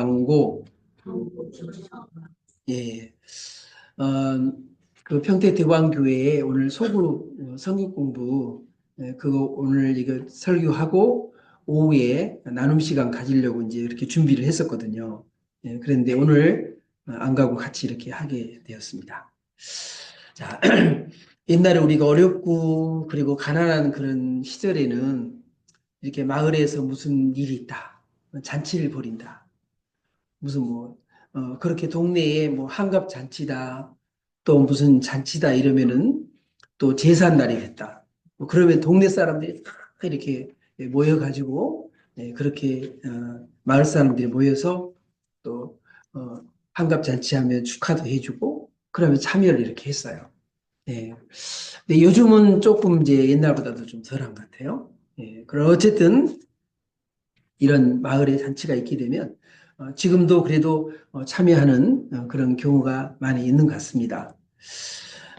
광고. 예. 그 평택대광교회에 오늘 소그룹 성경 공부 그거 오늘 이거 설교하고 오후에 나눔 시간 가지려고 이제 이렇게 준비를 했었거든요. 예, 그런데 오늘 안 가고 같이 이렇게 하게 되었습니다. 자, 옛날에 우리가 어렵고 그리고 가난한 그런 시절에는 이렇게 마을에서 무슨 일이 있다, 잔치를 벌인다. 무슨 그렇게 동네에 뭐 한갑 잔치다, 또 무슨 잔치다 이러면은 또 제삿날이 됐다. 뭐 그러면 동네 사람들이 다 이렇게 모여가지고 그렇게 마을 사람들이 모여서 또 한갑 잔치하면 축하도 해주고 그러면 참여를 이렇게 했어요. 예. 근데 요즘은 조금 이제 옛날보다도 좀 덜한 것 같아요. 예. 그럼 어쨌든 이런 마을에 잔치가 있게 되면 지금도 그래도 참여하는 그런 경우가 많이 있는 것 같습니다.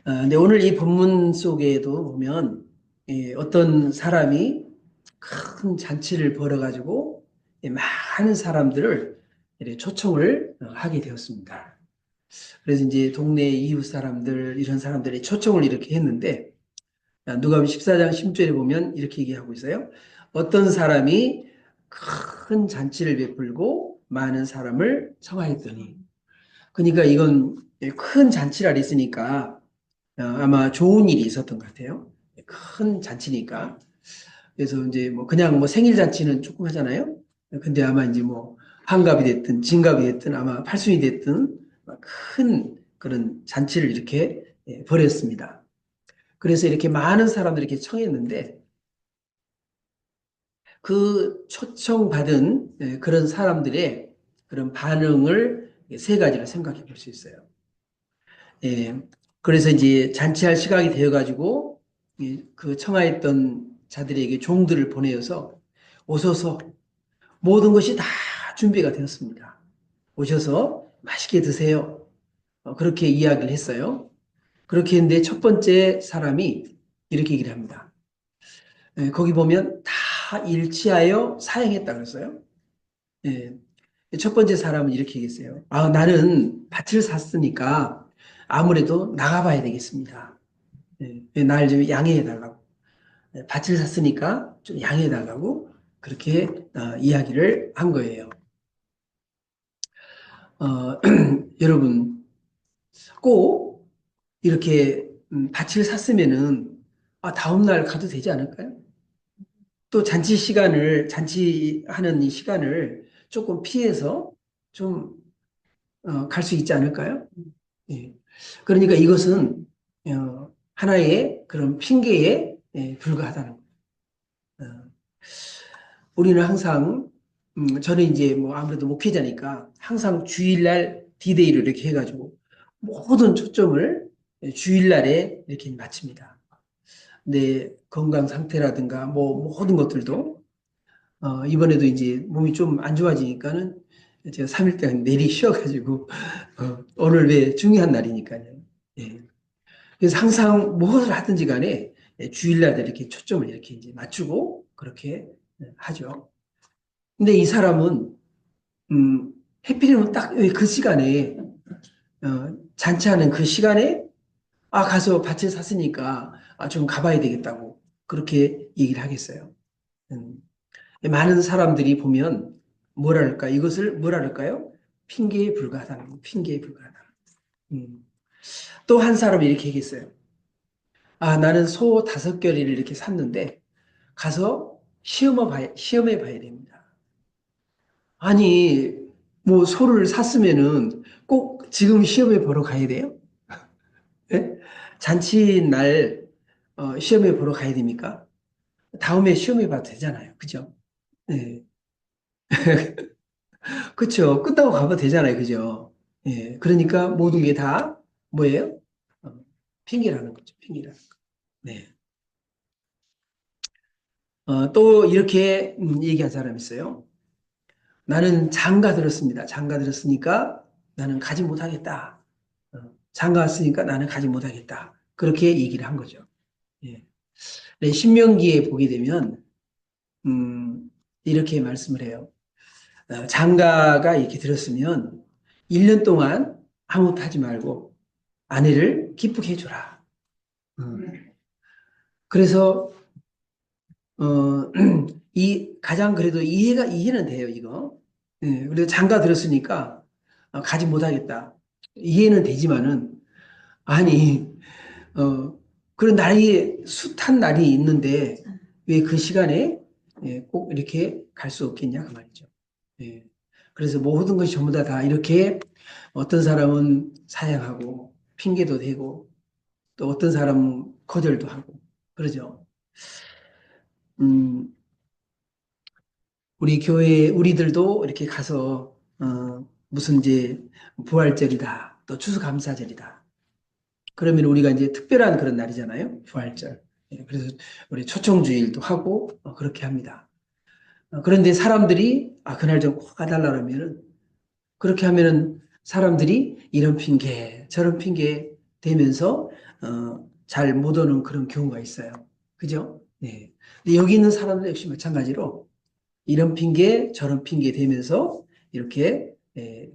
근데 오늘 이 본문 속에도 보면 어떤 사람이 큰 잔치를 벌여가지고 많은 사람들을 이렇게 초청을 하게 되었습니다. 그래서 이제 동네 이웃 사람들 이런 사람들이 초청을 이렇게 했는데 누가복음 14장 10절에 보면 이렇게 얘기하고 있어요. 어떤 사람이 큰 잔치를 베풀고 많은 사람을 청하였더니 그러니까 이건 큰 잔치라 했으니까 아마 좋은 일이 있었던 것 같아요. 큰 잔치니까. 그래서 이제 뭐 그냥 뭐 생일 잔치는 조금 하잖아요. 근데 아마 이제 뭐 한갑이 됐든 진갑이 됐든 아마 팔순이 됐든 큰 그런 잔치를 이렇게 벌였습니다. 그래서 이렇게 많은 사람들이 이렇게 청했는데 그 초청받은 그런 사람들의 그런 반응을 세 가지로 생각해 볼 수 있어요. 예, 그래서 이제 잔치할 시각이 되어가지고 그 청하였던 자들에게 종들을 보내어서 오셔서 모든 것이 다 준비가 되었습니다. 오셔서 맛있게 드세요. 그렇게 이야기를 했어요. 그렇게 했는데 첫 번째 사람이 이렇게 얘기를 합니다. 거기 보면 다 일치하여 사행했다 그랬어요. 예. 첫 번째 사람은 이렇게 얘기했어요. 아, 나는 밭을 샀으니까 아무래도 나가봐야 되겠습니다. 날 좀 양해해달라고. 밭을 샀으니까 좀 양해해달라고 그렇게 이야기를 한 거예요. 여러분, 꼭 이렇게 밭을 샀으면은 다음날 가도 되지 않을까요? 또 잔치하는 이 시간을 조금 피해서 좀 갈 수 있지 않을까요? 예. 그러니까 이것은 하나의 그런 핑계에 불과하다는 거예요. 우리는 항상 저는 이제 뭐 아무래도 목회자니까 항상 주일날 디데이를 이렇게 해가지고 모든 초점을 주일날에 이렇게 마칩니다. 내 건강 상태라든가 뭐 모든 것들도 이번에도 이제 몸이 좀 안 좋아지니까는 제가 3일 동안 내리 쉬어가지고 오늘 왜 중요한 날이니까요. 예. 그래서 항상 무엇을 하든지 간에 주일날 이렇게 초점을 이렇게 이제 맞추고 그렇게 하죠. 근데 이 사람은 해필이면 딱 그 시간에 잔치하는 그 시간에 가서 밭을 샀으니까 좀 가봐야 되겠다고 그렇게 얘기를 하겠어요. 음, 많은 사람들이 보면 뭐랄까 이것을 뭐랄까요? 핑계에 불과하다는 거, 핑계에 불과하다. 또 한 사람이 이렇게 얘기했어요. 나는 소 5결의를 이렇게 샀는데 가서 시험해 봐야 됩니다. 아니, 뭐 소를 샀으면은 꼭 지금 시험해 보러 가야 돼요? 예? 잔치 날 시험해 보러 가야 됩니까? 다음에 시험해 봐도 되잖아요. 그죠? 네. 그쵸. 끝나고 가봐도 되잖아요. 그죠? 예. 그러니까 모든 게 다 뭐예요? 어, 핑계라는 거죠. 핑계라는 거. 네. 또 이렇게 얘기한 사람이 있어요. 나는 장가 들었습니다. 장가 들었으니까 나는 가지 못하겠다. 장가 왔으니까 나는 가지 못하겠다. 그렇게 얘기를 한 거죠. 예. 네, 신명기에 보게 되면 이렇게 말씀을 해요. 장가가 이렇게 들었으면 1년 동안 아무것도 하지 말고 아내를 기쁘게 해줘라. 그래서 어, 가장 그래도 이해는 돼요, 이거. 예, 그래서 장가 들었으니까 가지 못하겠다. 이해는 되지만은, 아니, 어, 그런 날이, 숱한 날이 있는데, 왜 그 시간에 꼭 이렇게 갈 수 없겠냐, 그 말이죠. 예. 그래서 모든 것이 전부 다 이렇게 어떤 사람은 사양하고, 핑계도 대고, 또 어떤 사람은 거절도 하고, 그러죠. 음, 우리 교회 우리들도 이렇게 가서 무슨 이제 부활절이다 또 추수감사절이다 그러면 우리가 이제 특별한 그런 날이잖아요 부활절. 예, 그래서 우리 초청주일도 하고 그렇게 합니다. 그런데 사람들이 그날 좀 꼭 가달라 그러면은 그렇게 하면은 사람들이 이런 핑계 저런 핑계 대면서 잘 못 오는 그런 경우가 있어요. 그죠? 네. 근데 여기 있는 사람들 역시 마찬가지로 이런 핑계 저런 핑계 대면서 이렇게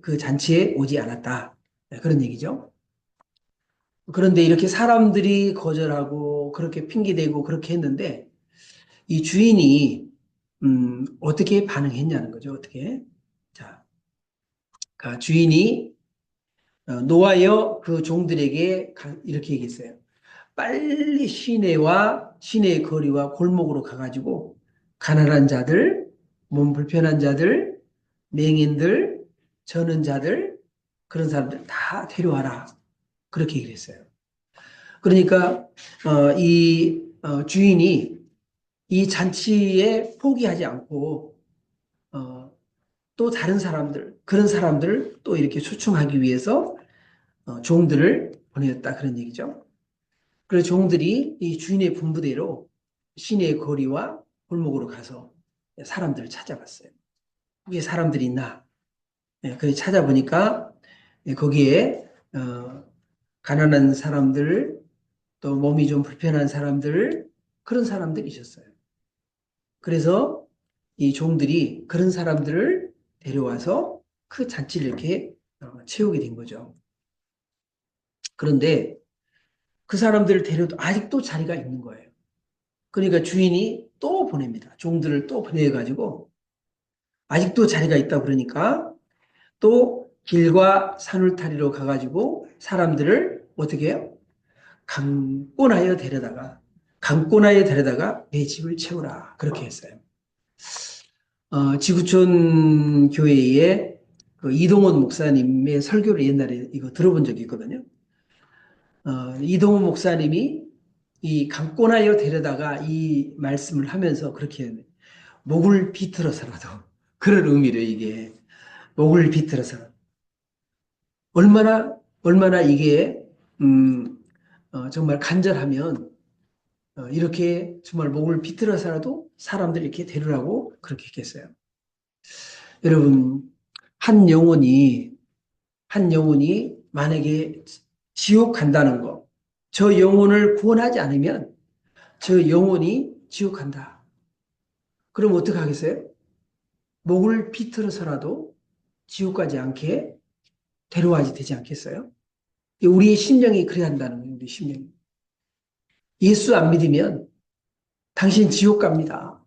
그 잔치에 오지 않았다. 그런 얘기죠. 그런데 이렇게 사람들이 거절하고 그렇게 핑계대고 그렇게 했는데 이 주인이 어떻게 반응했냐는 거죠. 어떻게? 자, 그러니까 주인이 노하여 그 종들에게 이렇게 얘기했어요. 빨리 시내와 시내의 거리와 골목으로 가가지고 가난한 자들, 몸 불편한 자들, 맹인들, 저는 자들, 그런 사람들 다 데려와라. 그렇게 얘기를 했어요. 그러니까 이 주인이 이 잔치에 포기하지 않고 또 다른 사람들, 그런 사람들을 또 이렇게 초청하기 위해서 종들을 보내었다 그런 얘기죠. 그래서 종들이 이 주인의 분부대로 시내의 거리와 골목으로 가서 사람들을 찾아봤어요. 거기에 사람들이 있나? 그래 찾아보니까 거기에 가난한 사람들, 또 몸이 좀 불편한 사람들, 그런 사람들이 있었어요. 그래서 이 종들이 그런 사람들을 데려와서 그 잔치를 이렇게 채우게 된 거죠. 그런데 그 사람들을 데려도 아직도 자리가 있는 거예요. 그러니까 주인이 또 보냅니다. 종들을 또 보내가지고 아직도 자리가 있다 그러니까 또 길과 산울타리로 가가지고 사람들을 어떻게 해요? 강권하여 데려다가 내 집을 채우라 그렇게 했어요. 지구촌 교회에 그 이동원 목사님의 설교를 옛날에 이거 들어본 적이 있거든요. 이동원 목사님이 이 강권하여 데려다가 이 말씀을 하면서 그렇게 해요. 목을 비틀어서라도 그런 의미로 이게 목을 비틀어서 얼마나 이게 정말 간절하면 이렇게 정말 목을 비틀어서라도 사람들 이렇게 데리라고 그렇게 했겠어요. 여러분 한 영혼이 만약에 지옥 간다는 거, 저 영혼을 구원하지 않으면 저 영혼이 지옥 간다. 그럼 어떻게 하겠어요? 목을 비틀어서라도 지옥 가지 않게 데려와야 되지 않겠어요? 우리의 심령이 그래야 한다는 거예요. 우리 심령이. 예수 안 믿으면 당신 지옥 갑니다.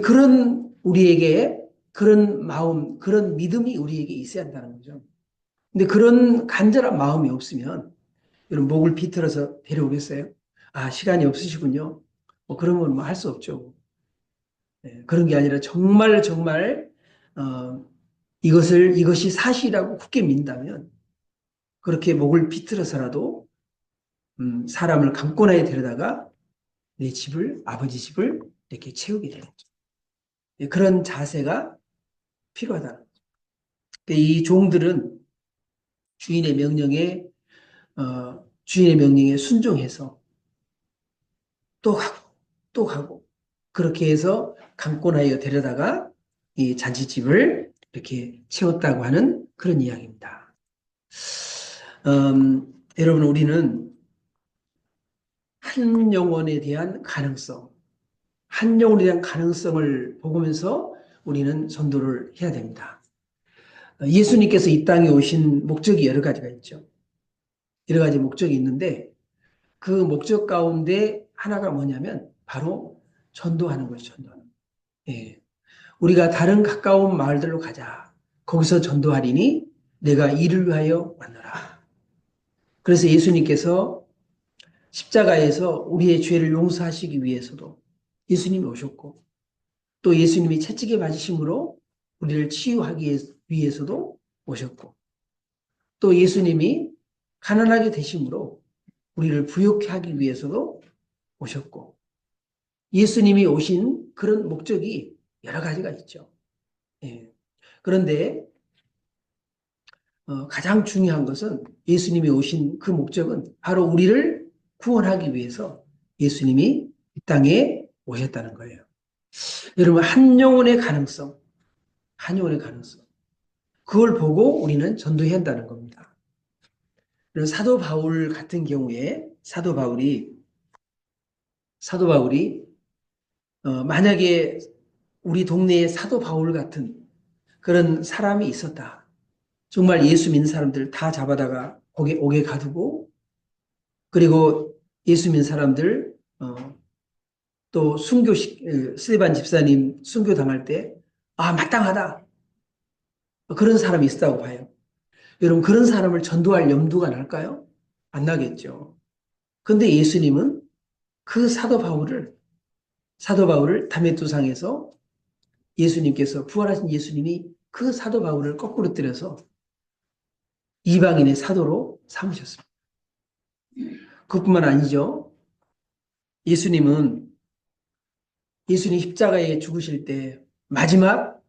그런 우리에게 그런 마음, 그런 믿음이 우리에게 있어야 한다는 거죠. 근데 그런 간절한 마음이 없으면 여러분 목을 비틀어서 데려오겠어요? 시간이 없으시군요. 뭐 그런 건 뭐 할 수 없죠. 그런 게 아니라 정말 정말 어, 이것이 사실이라고 굳게 믿는다면 그렇게 목을 비틀어서라도 사람을 강권하에 데려다가 내 집을 아버지 집을 이렇게 채우게 되는 거죠. 그런 자세가 필요하다. 이 종들은 주인의 명령에 주인의 명령에 순종해서 또 가고 또 가고 그렇게 해서 강권하여 데려다가 이 잔치집을 이렇게 채웠다고 하는 그런 이야기입니다. 여러분 우리는 한 영혼에 대한 가능성, 한 영혼에 대한 가능성을 보면서 우리는 전도를 해야 됩니다. 예수님께서 이 땅에 오신 목적이 여러 가지가 있죠. 여러 가지 목적이 있는데 그 목적 가운데 하나가 뭐냐면 바로 전도하는 거죠. 전도하는. 예. 우리가 다른 가까운 마을들로 가자. 거기서 전도하리니 내가 이를 위하여 왔노라. 그래서 예수님께서 십자가에서 우리의 죄를 용서하시기 위해서도 예수님이 오셨고 또 예수님이 채찍에 맞으심으로 우리를 치유하기 위해서도 오셨고 또 예수님이 가난하게 되심으로 우리를 부욕해 하기 위해서도 오셨고 예수님이 오신 그런 목적이 여러 가지가 있죠. 예. 그런데 가장 중요한 것은 예수님이 오신 그 목적은 바로 우리를 구원하기 위해서 예수님이 이 땅에 오셨다는 거예요. 여러분 한 영혼의 가능성, 한 영혼의 가능성 그걸 보고 우리는 전도해야 한다는 겁니다. 사도 바울 같은 경우에 사도 바울이 만약에 우리 동네에 사도 바울 같은 그런 사람이 있었다. 정말 예수 믿는 사람들 다 잡아다가 옥에 가두고 그리고 예수 믿는 사람들 또 스데반 집사님 순교 당할 때 마땅하다. 그런 사람이 있었다고 봐요. 여러분 그런 사람을 전도할 염두가 날까요? 안 나겠죠. 근데 예수님은 그 사도 바울을 다메투상에서 예수님께서 부활하신 예수님이 그 사도 바울을 거꾸로 때려서 이방인의 사도로 삼으셨습니다. 그뿐만 아니죠. 예수님 십자가에 죽으실 때 마지막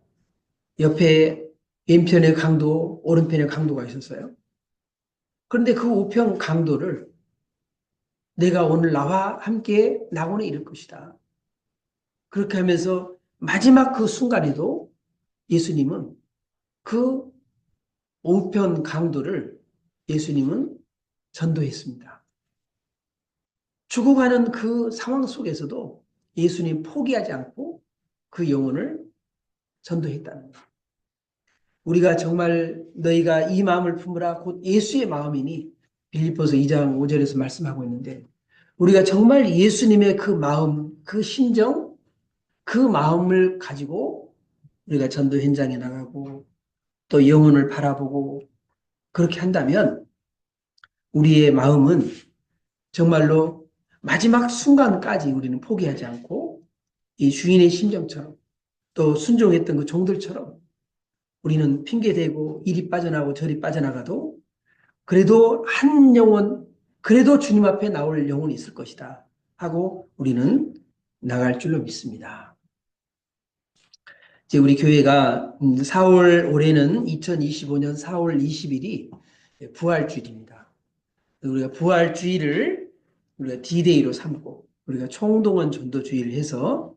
옆에 왼편의 강도, 오른편의 강도가 있었어요. 그런데 그 우편 강도를 내가 오늘 나와 함께 낙원에 이를 것이다. 그렇게 하면서 마지막 그 순간에도 예수님은 그 우편 강도를 예수님은 전도했습니다. 죽어가는 그 상황 속에서도 예수님 포기하지 않고 그 영혼을 전도했다는 거예요. 우리가 정말 너희가 이 마음을 품으라 곧 예수의 마음이니 빌립보서 2장 5절에서 말씀하고 있는데 우리가 정말 예수님의 그 마음, 그 심정, 그 마음을 가지고 우리가 전도 현장에 나가고 또 영혼을 바라보고 그렇게 한다면 우리의 마음은 정말로 마지막 순간까지 우리는 포기하지 않고 이 주인의 심정처럼 또 순종했던 그 종들처럼 우리는 핑계대고 이리 빠져나가고 저리 빠져나가도 그래도 한 영혼, 그래도 주님 앞에 나올 영혼이 있을 것이다 하고 우리는 나갈 줄로 믿습니다. 이제 우리 교회가 올해는 2025년 4월 20일이 부활주일입니다. 우리가 부활주일을 우리가 D-Day로 삼고 우리가 총동원 전도주의를 해서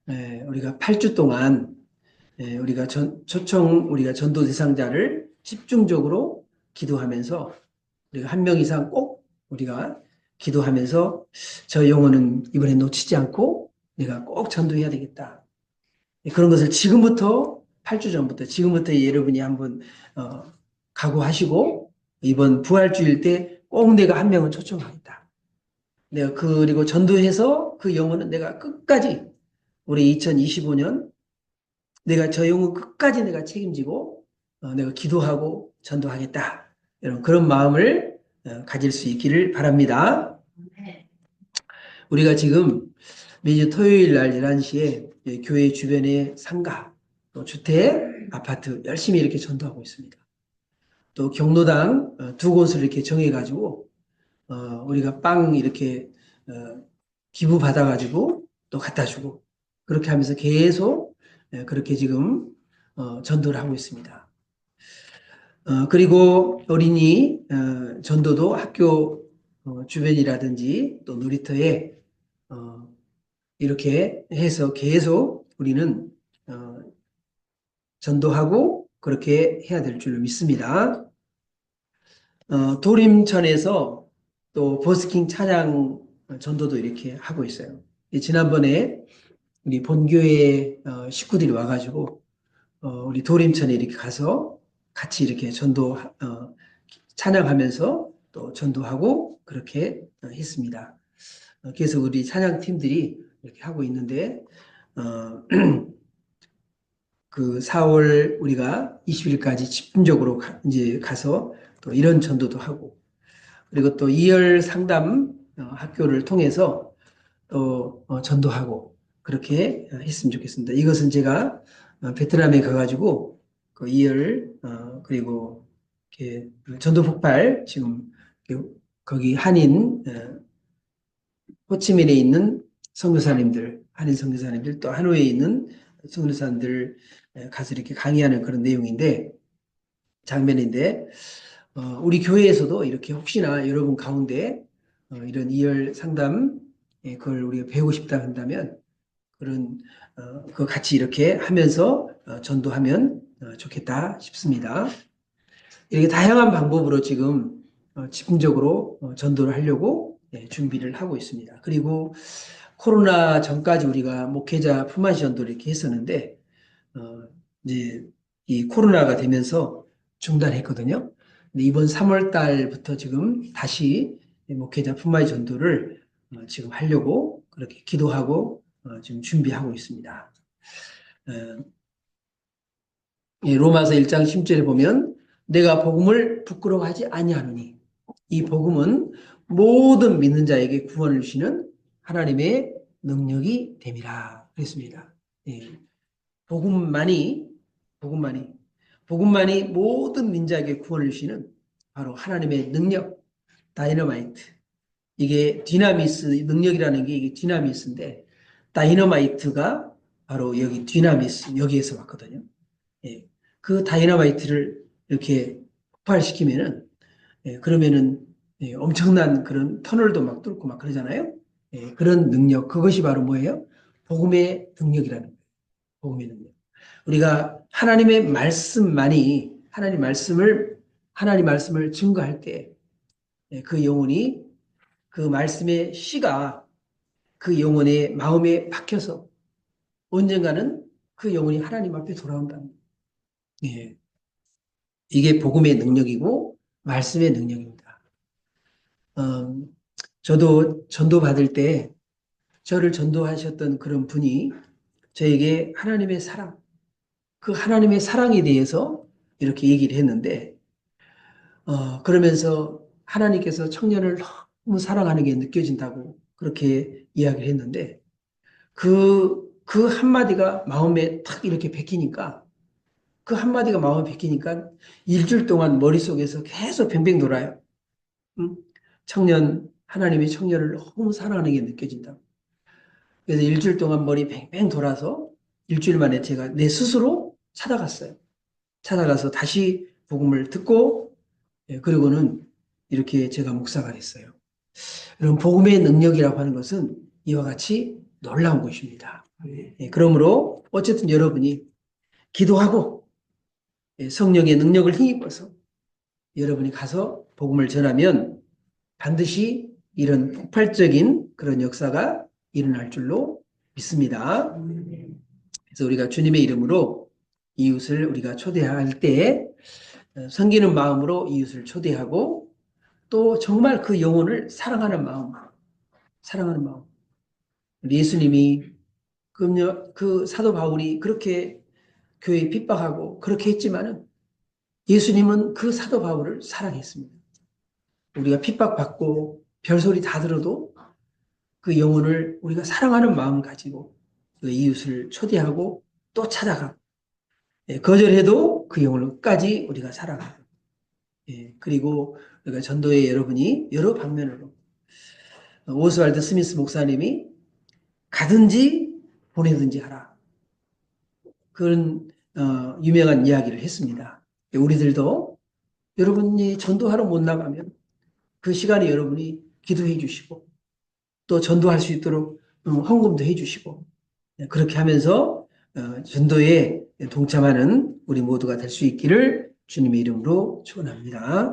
우리가 8주 동안 우리가 우리가 전도 대상자를 집중적으로 기도하면서 우리가 한 명 이상 꼭 우리가 기도하면서 저 영혼은 이번에 놓치지 않고 내가 꼭 전도해야 되겠다. 그런 것을 지금부터 8주 전부터 지금부터 여러분이 한번 각오하시고 이번 부활주일 때 꼭 내가 한 명은 초청하겠다. 내가 그리고 전도해서 그 영혼은 내가 끝까지 우리 2025년 내가 저 영혼 끝까지 내가 책임지고 내가 기도하고 전도하겠다. 이런 그런 마음을 가질 수 있기를 바랍니다. 우리가 지금 매주 토요일 날 11시에 교회 주변의 상가, 또 주택, 아파트 열심히 이렇게 전도하고 있습니다. 또 경로당 두 곳을 이렇게 정해가지고 우리가 빵 이렇게 기부 받아가지고 또 갖다 주고 그렇게 하면서 계속 그렇게 지금 전도를 하고 있습니다. 그리고 어린이 전도도 학교 주변이라든지 또 놀이터에 이렇게 해서 계속 우리는 전도하고 그렇게 해야 될 줄로 믿습니다. 도림천에서 또 버스킹 찬양 전도도 이렇게 하고 있어요. 지난번에 우리 본교회 식구들이 와가지고 우리 도림천에 이렇게 가서 같이 이렇게 찬양하면서 또 전도하고 그렇게 했습니다. 그래서 우리 찬양팀들이 이렇게 하고 있는데 그 4월 우리가 20일까지 집중적으로 이제 가서 또 이런 전도도 하고 그리고 또 2열 상담 학교를 통해서 또 전도하고 그렇게 했으면 좋겠습니다. 이것은 제가 베트남에 가가지고 그 2열 그리고 이렇게 전도 폭발 지금 거기 한인 호치민에 있는 선교사님들, 한인 선교사님들 또 하노이에 있는 선교사님들 가서 이렇게 강의하는 그런 내용인데 장면인데 우리 교회에서도 이렇게 혹시나 여러분 가운데 이런 2열 상담 그걸 우리가 배우고 싶다 한다면 그런 그 같이 이렇게 하면서 전도하면 좋겠다 싶습니다. 이렇게 다양한 방법으로 지금 집중적으로 전도를 하려고 준비를 하고 있습니다. 그리고 코로나 전까지 우리가 목회자 품앗이 전도를 이렇게 했었는데 이제 이 코로나가 되면서 중단했거든요. 근데 이번 3월 달부터 지금 다시 목회자 품앗이 전도를 지금 하려고 그렇게 기도하고 지금 준비하고 있습니다. 로마서 1장 10절에 보면 내가 복음을 부끄러워하지 아니하노니 이 복음은 모든 믿는 자에게 구원을 주시는 하나님의 능력이 됨이라 그랬습니다. 복음만이 모든 민자에게 구원을 주시는 바로 하나님의 능력, 다이너마이트. 이게 디나미스, 능력이라는 게 이게 디나미스인데 다이너마이트가 바로 여기 디나미스, 여기에서 왔거든요. 그 다이너마이트를 이렇게 폭발시키면은 그러면은 엄청난 그런 터널도 막 뚫고 막 그러잖아요. 그런 능력, 그것이 바로 뭐예요? 복음의 능력이라는 거예요. 복음의 능력. 우리가 하나님 말씀을 증거할 때 그 영혼이 그 말씀의 씨가 그 영혼의 마음에 박혀서 언젠가는 그 영혼이 하나님 앞에 돌아온다는 거예요. 이게 복음의 능력이고 말씀의 능력입니다. 저도 전도 받을 때 저를 전도하셨던 그런 분이 저에게 하나님의 사랑, 그 하나님의 사랑에 대해서 이렇게 얘기를 했는데 그러면서 하나님께서 청년을 너무 사랑하는 게 느껴진다고 그렇게 이야기를 했는데 그 한마디가 마음에 탁 이렇게 박히니까 그 한마디가 마음에 박히니까 일주일 동안 머릿속에서 계속 뱅뱅 돌아요. 하나님의 청년을 너무 사랑하는 게 느껴진다. 그래서 일주일 동안 머리 뱅뱅 돌아서 일주일 만에 제가 내 스스로 찾아갔어요. 찾아가서 다시 복음을 듣고 그리고는 이렇게 제가 묵상을 했어요. 여러분 복음의 능력이라고 하는 것은 이와 같이 놀라운 것입니다. 그러므로 어쨌든 여러분이 기도하고 성령의 능력을 힘입어서 여러분이 가서 복음을 전하면 반드시 이런 폭발적인 그런 역사가 일어날 줄로 믿습니다. 그래서 우리가 주님의 이름으로 이웃을 우리가 초대할 때 섬기는 마음으로 이웃을 초대하고 또 정말 그 영혼을 사랑하는 마음. 예수님이 그 사도 바울이 그렇게 교회 핍박하고 그렇게 했지만은 예수님은 그 사도 바울을 사랑했습니다. 우리가 핍박받고 별소리 다 들어도 그 영혼을 우리가 사랑하는 마음을 가지고 그 이웃을 초대하고 또 찾아가고 거절해도 그 영혼을 끝까지 우리가 사랑하고 그리고 우리가 전도의 여러분이 여러 방면으로 오스왈드 스미스 목사님이 가든지 보내든지 하라. 그런 유명한 이야기를 했습니다. 우리들도 여러분이 전도하러 못 나가면 그 시간에 여러분이 기도해 주시고 또 전도할 수 있도록 헌금도 해 주시고 그렇게 하면서 전도에 동참하는 우리 모두가 될 수 있기를 주님의 이름으로 축원합니다.